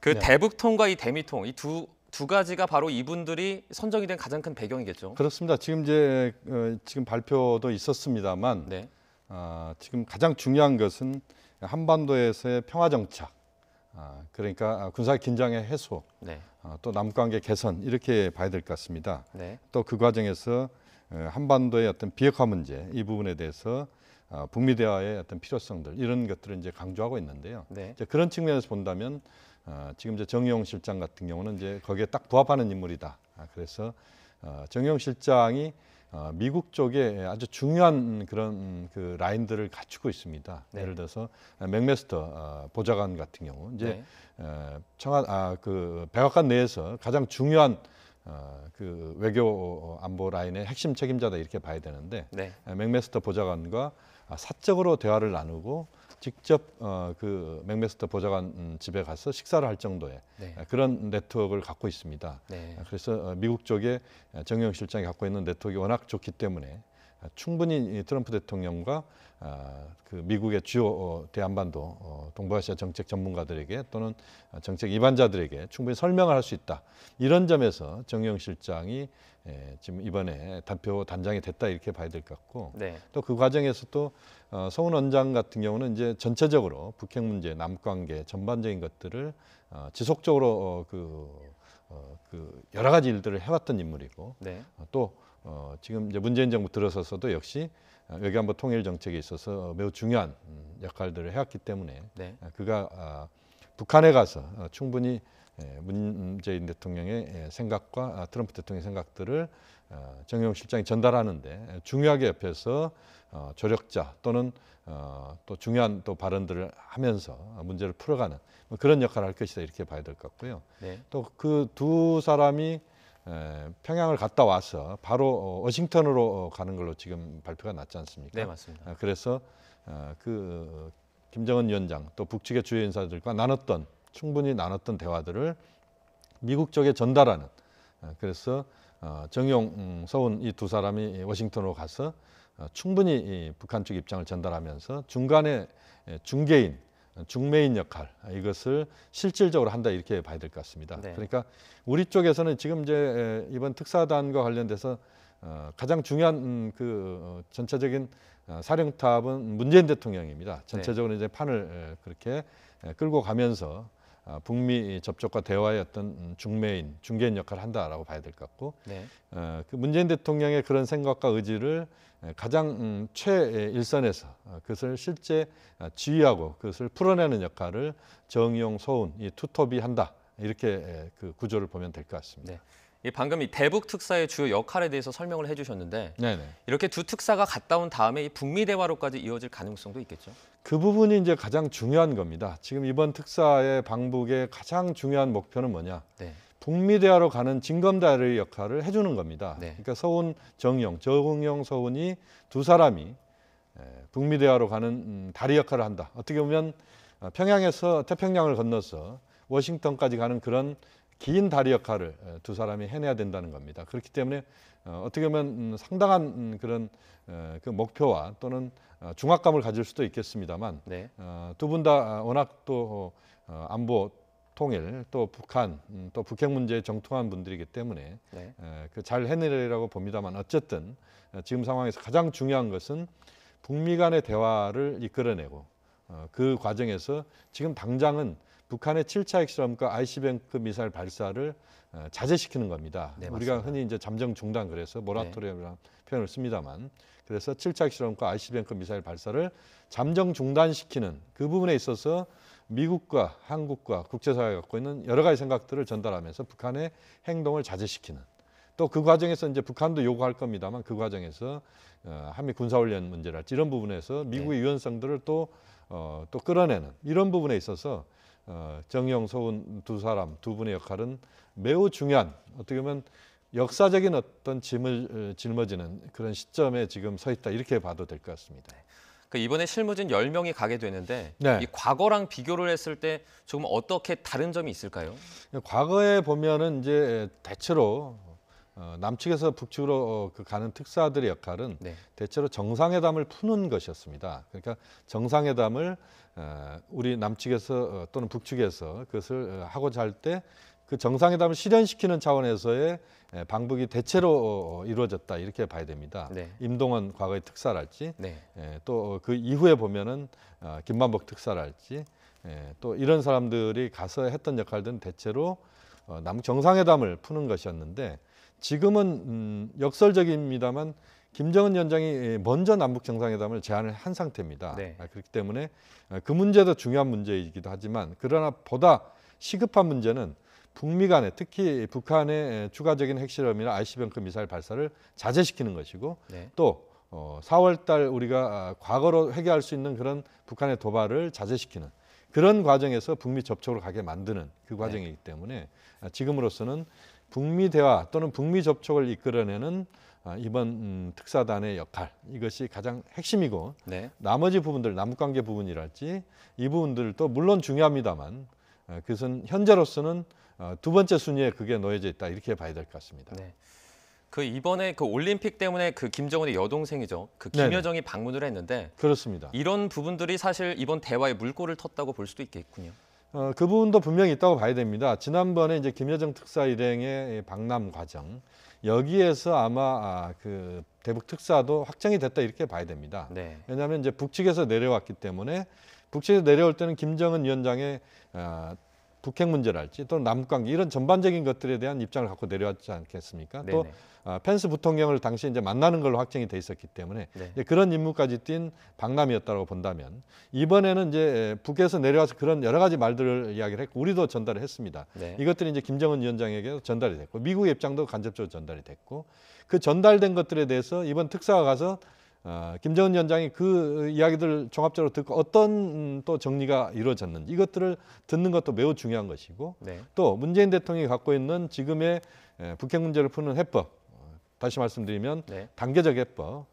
그 네. 대북통과 이 대미통 이 두 가지가 바로 이분들이 선정이 된 가장 큰 배경이겠죠. 그렇습니다. 지금 이제 지금 발표도 있었습니다만 네. 지금 가장 중요한 것은 한반도에서의 평화 정착, 그러니까 군사 긴장의 해소, 네. 또 남관계 개선 이렇게 봐야 될 것 같습니다. 네. 또 그 과정에서 한반도의 어떤 비핵화 문제 이 부분에 대해서 북미 대화의 어떤 필요성들 이런 것들을 이제 강조하고 있는데요. 네. 이제 그런 측면에서 본다면 지금 이제 정의용 실장 같은 경우는 이제 거기에 딱 부합하는 인물이다. 그래서 정의용 실장이 미국 쪽에 아주 중요한 그런 그 라인들을 갖추고 있습니다. 네. 예를 들어서 맥메스터 보좌관 같은 경우 이제 그 백악관 내에서 가장 중요한 그 외교 안보 라인의 핵심 책임자다 이렇게 봐야 되는데 네. 맥메스터 보좌관과 사적으로 대화를 나누고 직접 그 맥메스터 보좌관 집에 가서 식사를 할 정도의 네. 그런 네트워크를 갖고 있습니다. 네. 그래서 미국 쪽에 정의용 실장이 갖고 있는 네트워크가 워낙 좋기 때문에 충분히 트럼프 대통령과 그 미국의 주요 대한반도 동북아시아 정책 전문가들에게 또는 정책 입안자들에게 충분히 설명을 할 수 있다. 이런 점에서 정의용 실장이 지금 이번에 단표 단장이 됐다 이렇게 봐야 될 것 같고 네. 또 그 과정에서 또 서훈 원장 같은 경우는 이제 전체적으로 북핵 문제, 남관계 전반적인 것들을 지속적으로 그 여러 가지 일들을 해왔던 인물이고 네. 또 지금 이제 문재인 정부 들어서서도 역시 외교안보 통일 정책에 있어서 매우 중요한 역할들을 해왔기 때문에 네. 그가 북한에 가서 충분히 문재인 대통령의 생각과 트럼프 대통령의 생각들을 정의용 실장이 전달하는데 중요하게 옆에서 조력자 또는 또 중요한 또 발언들을 하면서 문제를 풀어가는 그런 역할을 할 것이다 이렇게 봐야 될 것 같고요. 네. 또 그 두 사람이 평양을 갔다 와서 바로 워싱턴으로 가는 걸로 지금 발표가 났지 않습니까? 네, 맞습니다. 그래서 그 김정은 위원장 또 북측의 주요 인사들과 충분히 나눴던 대화들을 미국 쪽에 전달하는 그래서 정용, 서훈 이 두 사람이 워싱턴으로 가서 충분히 이 북한 쪽 입장을 전달하면서 중간에 중개인, 중매인 역할 이것을 실질적으로 한다 이렇게 봐야 될 것 같습니다. 네. 그러니까 우리 쪽에서는 지금 이제 이번 특사단과 관련돼서 가장 중요한 그 전체적인 사령탑은 문재인 대통령입니다. 전체적으로 이제 판을 그렇게 끌고 가면서 북미 접촉과 대화의 어떤 중매인, 중개인 역할을 한다라고 봐야 될 것 같고 네. 그 문재인 대통령의 그런 생각과 의지를 가장 최일선에서 그것을 실제 지휘하고 그것을 풀어내는 역할을 정의용, 서훈 이 투톱이 한다 이렇게 그 구조를 보면 될 것 같습니다. 네. 이 방금 이 대북 특사의 주요 역할에 대해서 설명을 해주셨는데 네네. 이렇게 두 특사가 갔다 온 다음에 이 북미 대화로까지 이어질 가능성도 있겠죠. 그 부분이 이제 가장 중요한 겁니다. 지금 이번 특사의 방북의 가장 중요한 목표는 뭐냐? 네. 북미 대화로 가는 징검다리 역할을 해주는 겁니다. 네. 그러니까 서훈, 정용, 서훈이 두 사람이 북미 대화로 가는 다리 역할을 한다. 어떻게 보면 평양에서 태평양을 건너서 워싱턴까지 가는 그런 긴 다리 역할을 두 사람이 해내야 된다는 겁니다. 그렇기 때문에 어떻게 보면 상당한 그런 그 목표와 또는 중압감을 가질 수도 있겠습니다만 네. 두 분 다 워낙 또 안보 통일 또 북한 또 북핵 문제에 정통한 분들이기 때문에 네. 그 잘 해내리라고 봅니다만 어쨌든 지금 상황에서 가장 중요한 것은 북미 간의 대화를 이끌어내고 그 과정에서 지금 당장은 북한의 7차 핵실험과 ICBM 미사일 발사를 자제시키는 겁니다. 네, 우리가 맞습니다. 흔히 이제 잠정 중단 그래서 모라토리엄이라는 표현을 씁니다만 그래서 7차 핵실험과 ICBM 미사일 발사를 잠정 중단시키는 그 부분에 있어서 미국과 한국과 국제사회가 갖고 있는 여러 가지 생각들을 전달하면서 북한의 행동을 자제시키는 또 그 과정에서 이제 북한도 요구할 겁니다만 그 과정에서 한미 군사훈련 문제랄지 이런 부분에서 미국의 유연성들을 또 끌어내는 이런 부분에 있어서 정의용, 서훈 두 분의 역할은 매우 중요한 어떻게 보면 역사적인 어떤 짐을 짊어지는 그런 시점에 지금 서 있다 이렇게 봐도 될 것 같습니다. 그 이번에 실무진 10명이 가게 되는데 네. 이 과거랑 비교를 했을 때 조금 어떻게 다른 점이 있을까요? 과거에 보면은 이제 대체로 남측에서 북측으로 가는 특사들의 역할은 네. 대체로 정상회담을 푸는 것이었습니다. 그러니까 정상회담을 우리 남측에서 또는 북측에서 그것을 하고자 할 때 그 정상회담을 실현시키는 차원에서의 방북이 대체로 이루어졌다 이렇게 봐야 됩니다. 네. 임동원 과거의 특사랄지 네. 또 그 이후에 보면은 김만복 특사랄지 또 이런 사람들이 가서 했던 역할들은 대체로 남북 정상회담을 푸는 것이었는데 지금은 역설적입니다만 김정은 위원장이 먼저 남북 정상회담을 제안을 한 상태입니다. 네. 그렇기 때문에 그 문제도 중요한 문제이기도 하지만 그러나 보다 시급한 문제는 북미 간에 특히 북한의 추가적인 핵실험이나 ICBM급 미사일 발사를 자제시키는 것이고 네. 또 4월 달 우리가 과거로 회귀할 수 있는 그런 북한의 도발을 자제시키는 그런 과정에서 북미 접촉으로 가게 만드는 그 과정이기 때문에 지금으로서는 북미 대화 또는 북미 접촉을 이끌어내는 이번 특사단의 역할 이것이 가장 핵심이고 네. 나머지 부분들 남북관계 부분이랄지 이 부분들도 물론 중요합니다만 그것은 현재로서는 두 번째 순위에 그게 놓여져 있다 이렇게 봐야 될 것 같습니다. 네. 그 이번에 그 올림픽 때문에 그 김정은의 여동생이죠. 그 네네. 김여정이 방문을 했는데 그렇습니다. 이런 부분들이 사실 이번 대화에 물꼬를 텄다고 볼 수도 있겠군요. 그 부분도 분명히 있다고 봐야 됩니다. 지난번에 이제 김여정 특사 일행의 방남 과정 여기에서 아마 그 대북 특사도 확정이 됐다 이렇게 봐야 됩니다. 네. 왜냐하면 이제 북측에서 내려왔기 때문에 북측에서 내려올 때는 김정은 위원장의 북핵 문제랄지 또는 남북관계 이런 전반적인 것들에 대한 입장을 갖고 내려왔지 않겠습니까? 네네. 또 펜스 부통령을 당시 이제 만나는 걸로 확정이 돼 있었기 때문에 네. 이제 그런 임무까지 띈 방남이었다고 본다면 이번에는 이제 북에서 내려와서 그런 여러 가지 말들을 이야기를 했고 우리도 전달을 했습니다. 네. 이것들이 이제 김정은 위원장에게 전달이 됐고 미국의 입장도 간접적으로 전달이 됐고 그 전달된 것들에 대해서 이번 특사가 가서 김정은 위원장이 그 이야기들을 종합적으로 듣고 어떤 또 정리가 이루어졌는지 이것들을 듣는 것도 매우 중요한 것이고 네. 또 문재인 대통령이 갖고 있는 지금의 북핵 문제를 푸는 해법 다시 말씀드리면 네. 단계적 해법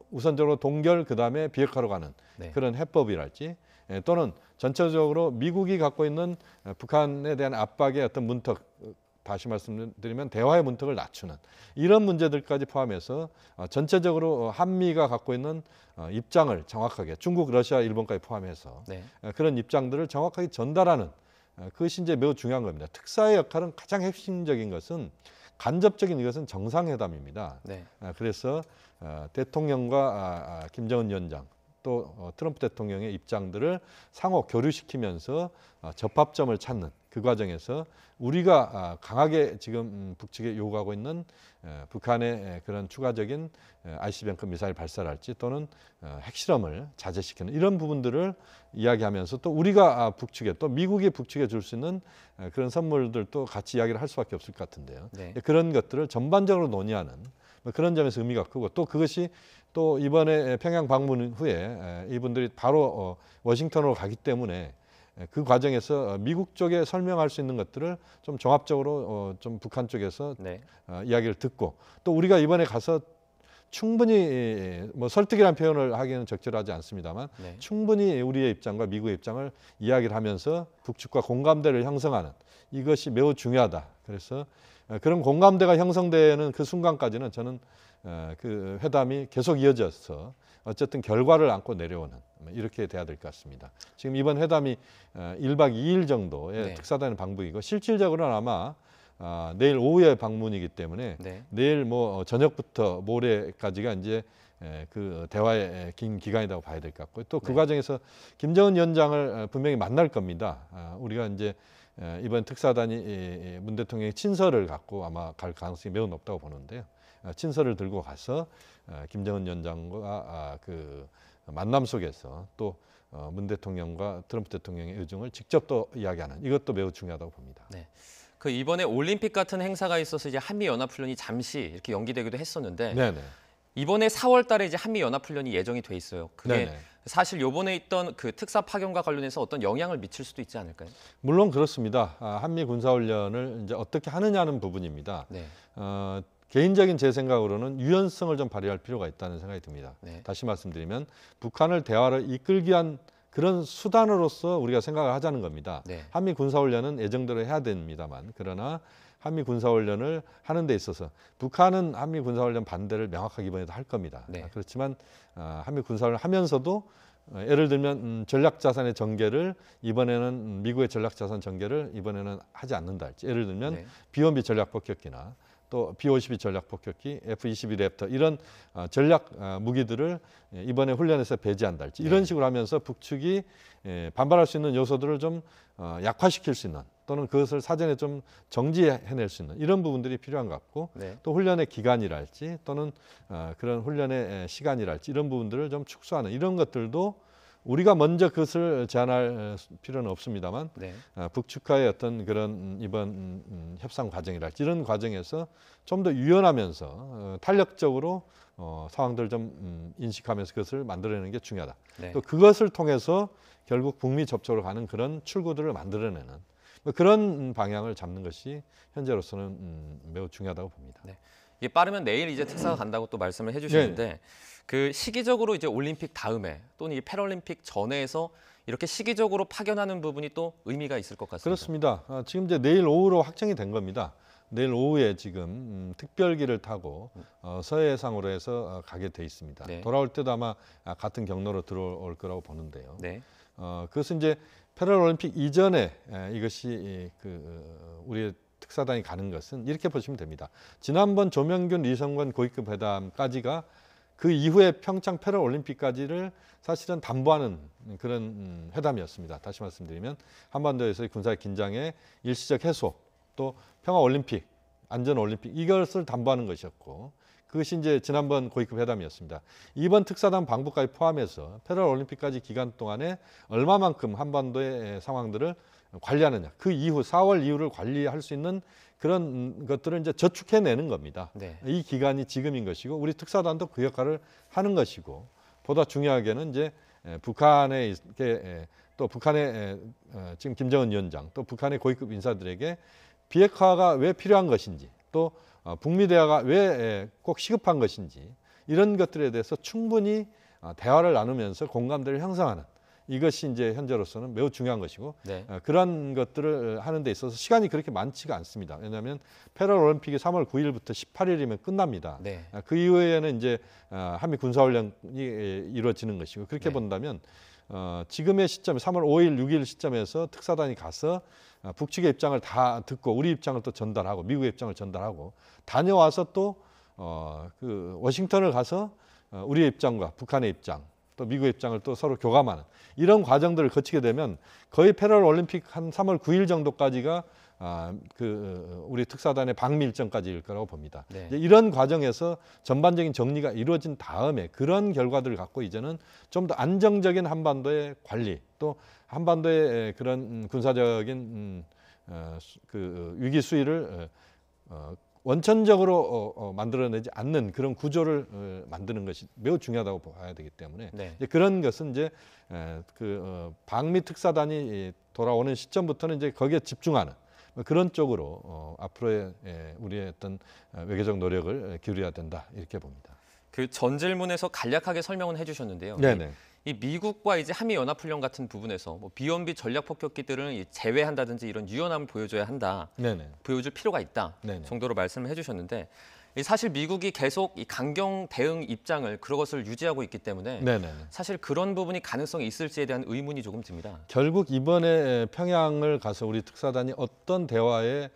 우선적으로 동결 그다음에 비핵화로 가는 네. 그런 해법이랄지 또는 전체적으로 미국이 갖고 있는 북한에 대한 압박의 어떤 문턱 다시 말씀드리면 대화의 문턱을 낮추는 이런 문제들까지 포함해서 전체적으로 한미가 갖고 있는 입장을 정확하게 중국, 러시아, 일본까지 포함해서 네. 그런 입장들을 정확하게 전달하는 그것이 이제 매우 중요한 겁니다. 특사의 역할은 가장 핵심적인 것은 간접적인 이것은 정상회담입니다. 네. 그래서 대통령과 김정은 위원장 또 트럼프 대통령의 입장들을 상호 교류시키면서 접합점을 찾는 그 과정에서 우리가 강하게 지금 북측에 요구하고 있는 북한의 그런 추가적인 ICBM급 미사일 발사랄지 또는 핵실험을 자제시키는 이런 부분들을 이야기하면서 또 우리가 북측에 또 미국이 북측에 줄 수 있는 그런 선물들도 같이 이야기를 할 수밖에 없을 것 같은데요. 네. 그런 것들을 전반적으로 논의하는 그런 점에서 의미가 크고 또 그것이 또 이번에 평양 방문 후에 이분들이 바로 워싱턴으로 가기 때문에 그 과정에서 미국 쪽에 설명할 수 있는 것들을 좀 종합적으로 좀 북한 쪽에서 네. 이야기를 듣고 또 우리가 이번에 가서 충분히 뭐 설득이라는 표현을 하기는 적절하지 않습니다만 네. 충분히 우리의 입장과 미국의 입장을 이야기를 하면서 북측과 공감대를 형성하는 이것이 매우 중요하다. 그래서 그런 공감대가 형성되는 그 순간까지는 저는 그 회담이 계속 이어져서 어쨌든 결과를 안고 내려오는 이렇게 돼야 될 것 같습니다. 지금 이번 회담이 1박 2일 정도의 네. 특사단의 방북이고 실질적으로는 아마 내일 오후에 방문이기 때문에 네. 내일 뭐 저녁부터 모레까지가 이제 그 대화의 긴 기간이라고 봐야 될 것 같고 또 그 네. 과정에서 김정은 위원장을 분명히 만날 겁니다. 우리가 이제 이번 특사단이 문 대통령의 친서를 갖고 아마 갈 가능성이 매우 높다고 보는데요. 친서를 들고 가서 김정은 위원장과 그 만남 속에서 또 문 대통령과 트럼프 대통령의 의중을 직접 또 이야기하는 이것도 매우 중요하다고 봅니다. 네. 그 이번에 올림픽 같은 행사가 있어서 이제 한미 연합 훈련이 잠시 이렇게 연기되기도 했었는데 네네. 이번에 4월 달에 이제 한미 연합 훈련이 예정이 돼 있어요. 그게 네네. 사실 요번에 있던 그 특사 파견과 관련해서 어떤 영향을 미칠 수도 있지 않을까요? 물론 그렇습니다. 한미 군사훈련을 이제 어떻게 하느냐는 부분입니다. 네. 개인적인 제 생각으로는 유연성을 좀 발휘할 필요가 있다는 생각이 듭니다. 네. 다시 말씀드리면 북한을 대화를 이끌기 위한 그런 수단으로서 우리가 생각을 하자는 겁니다. 네. 한미 군사훈련은 예정대로 해야 됩니다만 그러나 한미 군사훈련을 하는 데 있어서 북한은 한미 군사훈련 반대를 명확하게 이번에도 할 겁니다. 네. 그렇지만 한미 군사훈련 하면서도 예를 들면 전략자산의 전개를 이번에는 미국의 전략자산 전개를 이번에는 하지 않는다 할지 예를 들면 네. B-1B 전략폭격기나 또 B-52 전략폭격기, F-22 랩터 이런 전략 무기들을 이번에 훈련에서 배제한다 할지 이런 식으로 하면서 북측이 반발할 수 있는 요소들을 좀 약화시킬 수 있는 또는 그것을 사전에 좀 정지해낼 수 있는 이런 부분들이 필요한 것 같고 네. 또 훈련의 기간이랄지 또는 그런 훈련의 시간이랄지 이런 부분들을 좀 축소하는 이런 것들도 우리가 먼저 그것을 제한할 필요는 없습니다만 네. 북측과의 어떤 그런 이번 협상 과정이랄지 이런 과정에서 좀 더 유연하면서 탄력적으로 상황들을 좀 인식하면서 그것을 만들어내는 게 중요하다. 네. 또 그것을 통해서 결국 북미 접촉으로 가는 그런 출구들을 만들어내는 그런 방향을 잡는 것이 현재로서는 매우 중요하다고 봅니다. 네. 이게 빠르면 내일 이제 특사가 간다고 또 말씀을 해주시는데 그 시기적으로 이제 올림픽 다음에 또는 이 패럴림픽 전에서 이렇게 시기적으로 파견하는 부분이 또 의미가 있을 것 같습니다. 그렇습니다. 지금 이제 내일 오후로 확정이 된 겁니다. 내일 오후에 지금 특별기를 타고 서해상으로 해서 가게 돼 있습니다. 네. 돌아올 때도 아마 같은 경로로 들어올 거라고 보는데요. 네. 그것은 이제 패럴올림픽 이전에 이것이 우리의 특사단이 가는 것은 이렇게 보시면 됩니다. 지난번 조명균, 리성건 고위급 회담까지가 그 이후에 평창 패럴올림픽까지를 사실은 담보하는 그런 회담이었습니다. 다시 말씀드리면 한반도에서의 군사 긴장의 일시적 해소, 또 평화올림픽, 안전올림픽 이것을 담보하는 것이었고 그것이 이제 지난번 고위급 회담이었습니다. 이번 특사단 방북까지 포함해서 패럴올림픽까지 기간 동안에 얼마만큼 한반도의 상황들을 관리하느냐. 그 이후 4월 이후를 관리할 수 있는 그런 것들을 이제 저축해내는 겁니다. 네. 이 기간이 지금인 것이고 우리 특사단도 그 역할을 하는 것이고 보다 중요하게는 이제 북한의 또 북한의 지금 김정은 위원장 또 북한의 고위급 인사들에게 비핵화가 왜 필요한 것인지 또 북미 대화가 왜 꼭 시급한 것인지 이런 것들에 대해서 충분히 대화를 나누면서 공감대를 형성하는 이것이 이제 현재로서는 매우 중요한 것이고 네. 그러한 것들을 하는 데 있어서 시간이 그렇게 많지가 않습니다. 왜냐하면 패럴올림픽이 3월 9일부터 18일이면 끝납니다. 네. 그 이후에는 이제 한미 군사훈련이 이루어지는 것이고 그렇게 네. 본다면 지금의 시점 3월 5일, 6일 시점에서 특사단이 가서 북측의 입장을 다 듣고 우리 입장을 또 전달하고 미국의 입장을 전달하고 다녀와서 또 그 워싱턴을 가서 우리의 입장과 북한의 입장 또 미국의 입장을 또 서로 교감하는 이런 과정들을 거치게 되면 거의 패럴올림픽 한 3월 9일 정도까지가 우리 특사단의 방미 일정까지일 거라고 봅니다. 네. 이제 이런 과정에서 전반적인 정리가 이루어진 다음에 그런 결과들을 갖고 이제는 좀 더 안정적인 한반도의 관리 또 한반도의 그런 군사적인 위기 수위를 원천적으로 만들어내지 않는 그런 구조를 만드는 것이 매우 중요하다고 봐야 되기 때문에 네. 이제 그런 것은 이제 방미 특사단이 돌아오는 시점부터는 이제 거기에 집중하는 그런 쪽으로 앞으로의 우리의 어떤 외교적 노력을 기울여야 된다 이렇게 봅니다. 그 전 질문에서 간략하게 설명은 해주셨는데요. 네네. 이 미국과 이제 한미 연합훈련 같은 부분에서 뭐 B-1B 전략 폭격기들은 제외한다든지 이런 유연함을 보여줘야 한다, 네네. 보여줄 필요가 있다 네네. 정도로 말씀을 해주셨는데 사실 미국이 계속 이 강경 대응 입장을 그것을 유지하고 있기 때문에 네네. 사실 그런 부분이 가능성이 있을지에 대한 의문이 조금 듭니다. 결국 이번에 평양을 가서 우리 특사단이 어떤 대화의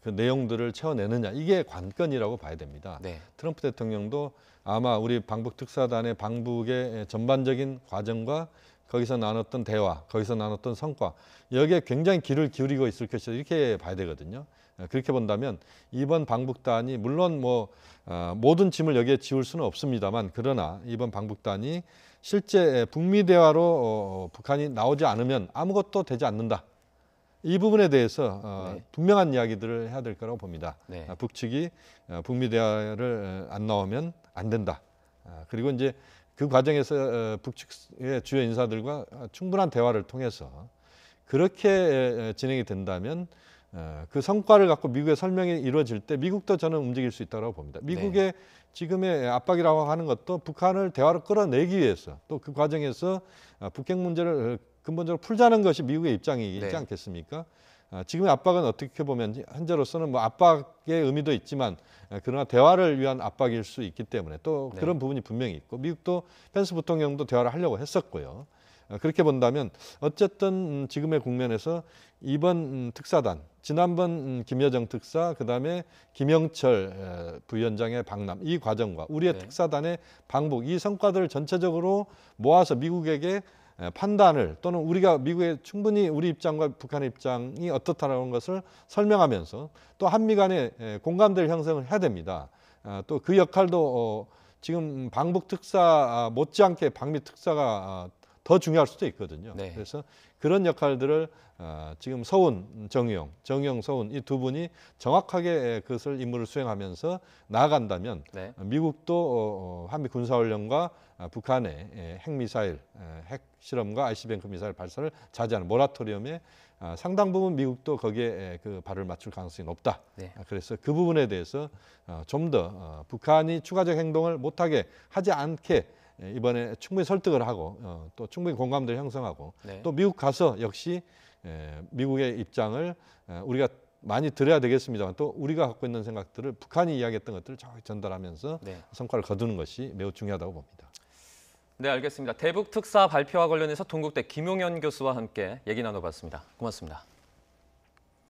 그 내용들을 채워내느냐 이게 관건이라고 봐야 됩니다. 네. 트럼프 대통령도 아마 우리 방북 특사단의 방북의 전반적인 과정과 거기서 나눴던 대화, 거기서 나눴던 성과 여기에 굉장히 귀를 기울이고 있을 것이다 이렇게 봐야 되거든요. 그렇게 본다면 이번 방북단이 물론 모든 짐을 여기에 지울 수는 없습니다만 그러나 이번 방북단이 실제 북미 대화로 북한이 나오지 않으면 아무것도 되지 않는다. 이 부분에 대해서 네. 분명한 이야기들을 해야 될 거라고 봅니다. 네. 북측이 북미 대화를 안 나오면 안 된다. 그리고 이제 그 과정에서 북측의 주요 인사들과 충분한 대화를 통해서 그렇게 진행이 된다면 그 성과를 갖고 미국의 설명이 이루어질 때 미국도 저는 움직일 수 있다고 봅니다. 미국의 지금의 압박이라고 하는 것도 북한을 대화로 끌어내기 위해서 또 그 과정에서 북핵 문제를 근본적으로 풀자는 것이 미국의 입장이지 않겠습니까? 지금의 압박은 어떻게 보면 현재로서는 뭐 압박의 의미도 있지만 그러나 대화를 위한 압박일 수 있기 때문에 또 그런 부분이 분명히 있고 미국도 펜스 부통령도 대화를 하려고 했었고요. 그렇게 본다면 어쨌든 지금의 국면에서 이번 특사단, 지난번 김여정 특사, 그다음에 김영철 부위원장의 방남 이 과정과 우리의 특사단의 방북 이 성과들을 전체적으로 모아서 미국에게 판단을 또는 우리가 미국에 충분히 우리 입장과 북한의 입장이 어떻다는 것을 설명하면서 또 한미 간의 공감대를 형성을 해야 됩니다. 또 그 역할도 지금 방북 특사 못지않게 방미 특사가 더 중요할 수도 있거든요. 그래서 그런 역할들을 지금 서훈, 정의용, 서훈 이 두 분이 정확하게 그것을 임무를 수행하면서 나아간다면 미국도 한미 군사훈련과 북한의 핵미사일, 핵실험과 ICBM 미사일 발사를 자제하는 모라토리엄에 상당 부분 미국도 거기에 그 발을 맞출 가능성이 높다. 그래서 그 부분에 대해서 좀 더 북한이 추가적 행동을 못하게 하지 않게 이번에 충분히 설득을 하고 또 충분히 공감대를 형성하고 또 미국 가서 역시 미국의 입장을 우리가 많이 들어야 되겠습니다만 또 우리가 갖고 있는 생각들을 북한이 이야기했던 것들을 정확히 전달하면서 성과를 거두는 것이 매우 중요하다고 봅니다. 네, 알겠습니다. 대북 특사 발표와 관련해서 동국대 김용현 교수와 함께 얘기 나눠봤습니다. 고맙습니다.